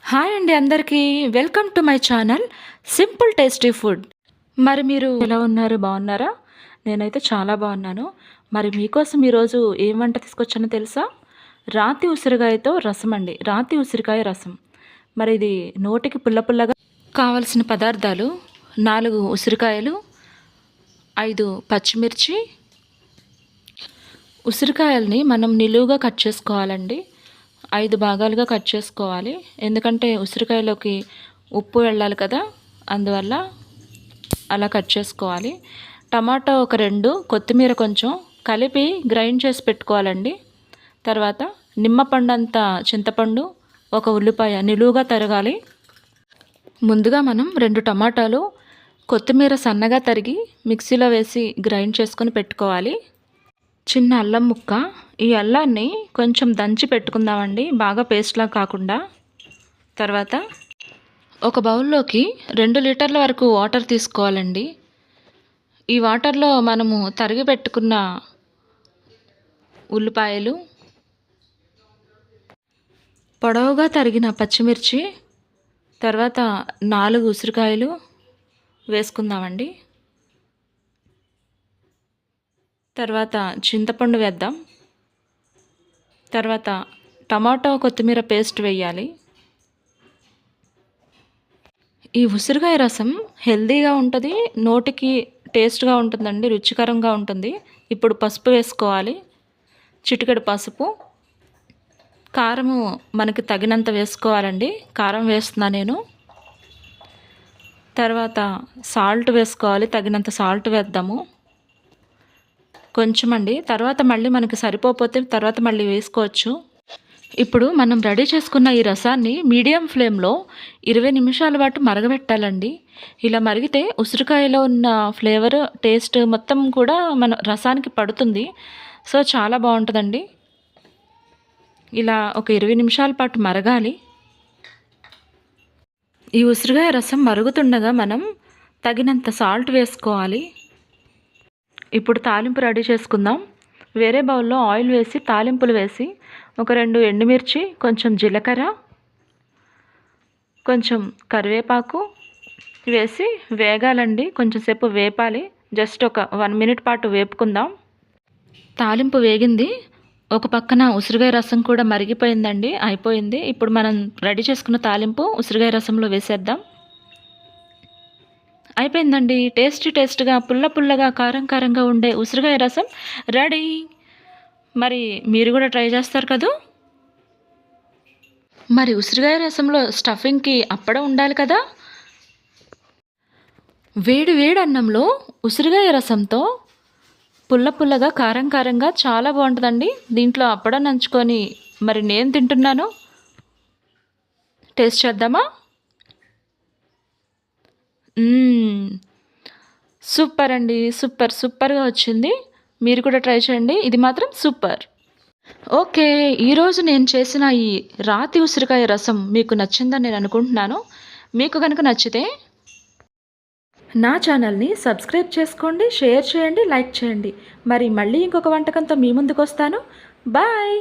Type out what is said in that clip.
Hi అండి అందరికీ welcome to my channel simple tasty food. మరి మీరు ఎలా ఉన్నారు, బాగున్నారా? నేనైతే చాలా బాగున్నాను. మరి మీకోసం ఈరోజు ఏం వంట తీసుకొచ్చానో తెలుసా? రాతి ఉసిరికాయతో రసం అండి. రాతి ఉసిరికాయ రసం. మరి ఇది నోటికి పుల్ల పుల్లగా కావలసిన పదార్థాలు: 4 ఉసిరికాయలు, 5 పచ్చిమిర్చి. ఉసిరికాయల్ని మనం నిలువుగా కట్ చేసుకోవాలండి. 5 భాగాలుగా కట్ చేసుకోవాలి. ఎందుకంటే ఉసిరికాయలోకి ఉప్పు వెళ్ళాలి కదా, అందువల్ల అలా కట్ చేసుకోవాలి. టమాటా ఒక 2, కొత్తిమీర కొంచెం కలిపి గ్రైండ్ చేసి పెట్టుకోవాలండి. తర్వాత నిమ్మపండు అంత చింతపండు, ఒక ఉల్లిపాయ నిలువుగా తరగాలి. ముందుగా మనం 2 టమాటాలు, కొత్తిమీర సన్నగా తరిగి మిక్సీలో వేసి గ్రైండ్ చేసుకొని పెట్టుకోవాలి. చిన్న అల్లం ముక్క. ఈ అల్లాన్ని కొంచెం దంచి పెట్టుకుందామండి, బాగా పేస్ట్లా కాకుండా. తర్వాత ఒక బౌల్లోకి 2 లీటర్ల వరకు వాటర్ తీసుకోవాలండి. ఈ వాటర్లో మనము తరిగి పెట్టుకున్న ఉల్లిపాయలు, పొడవుగా తరిగిన పచ్చిమిర్చి, తర్వాత 4 ఉసిరికాయలు వేసుకుందామండి. తర్వాత చింతపండు వేద్దాం. తర్వాత టమాటో కొత్తిమీర పేస్ట్ వేయాలి. ఈ ఉసిరికాయ రసం హెల్తీగా ఉంటుంది, నోటికి టేస్ట్గా ఉంటుందండి, రుచికరంగా ఉంటుంది. ఇప్పుడు పసుపు వేసుకోవాలి, చిటికెడు పసుపు. కారము మనకి తగినంత వేసుకోవాలండి, కారం వేస్తున్నా నేను. తర్వాత సాల్ట్ వేసుకోవాలి, తగినంత సాల్ట్ వేద్దాము కొంచెం అండి. తర్వాత మళ్ళీ మనకి సరిపోతే తర్వాత మళ్ళీ వేసుకోవచ్చు. ఇప్పుడు మనం రెడీ చేసుకున్న ఈ రసాన్ని మీడియం ఫ్లేమ్లో 20 నిమిషాల పాటు మరగబెట్టాలండి. ఇలా మరిగితే ఉసిరికాయలో ఉన్న ఫ్లేవర్, టేస్ట్ మొత్తం కూడా మన రసానికి పడుతుంది. సో చాలా బాగుంటుందండి. ఇలా ఒక 20 నిమిషాల పాటు మరగాలి. ఈ ఉసిరికాయ రసం మరుగుతుండగా మనం తగినంత సాల్ట్ వేసుకోవాలి. ఇప్పుడు తాలింపు రెడీ చేసుకుందాం. వేరే బౌల్లో ఆయిల్ వేసి తాలింపులు వేసి ఒక 2 ఎండుమిర్చి, కొంచెం జీలకర్ర, కొంచెం కరివేపాకు వేసి వేగాలండి. కొంచెం సేపు వేపాలి, జస్ట్ ఒక 1 మినిట్ పాటు వేపుకుందాం. తాలింపు వేగింది. ఒక పక్కన ఉసిరికాయ రసం కూడా మరిగిపోయిందండి, అయిపోయింది. ఇప్పుడు మనం రెడీ చేసుకున్న తాలింపు ఉసిరికాయ రసంలో వేసేద్దాం. అయిపోయిందండి. టేస్ట్గా పుల్ల పుల్లగా కారం కారంగా ఉండే ఉసిరికాయ రసం రెడీ. మరి మీరు కూడా ట్రై చేస్తారు కదూ. మరి ఉసిరికాయ రసంలో స్టఫింగ్కి అప్పడం ఉండాలి కదా. వేడి వేడి అన్నంలో ఉసిరికాయ రసంతో పుల్ల పుల్లగా కారం కారంగా చాలా బాగుంటుందండి. దీంట్లో అప్పడం నంచుకొని మరి నేను తింటున్నాను. టేస్ట్ చేద్దామా? సూపర్ అండి, సూపర్గా వచ్చింది. మీరు కూడా ట్రై చేయండి, ఇది మాత్రం సూపర్. ఓకే, ఈరోజు నేను చేసిన ఈ రాతి ఉసిరికాయ రసం మీకు నచ్చిందని నేను అనుకుంటున్నాను. మీకు కనుక నచ్చితే నా ఛానల్ని సబ్స్క్రైబ్ చేసుకోండి, షేర్ చేయండి, లైక్ చేయండి. మరి మళ్ళీ ఇంకొక వంటకంతో మీ ముందుకు వస్తాను. బాయ్.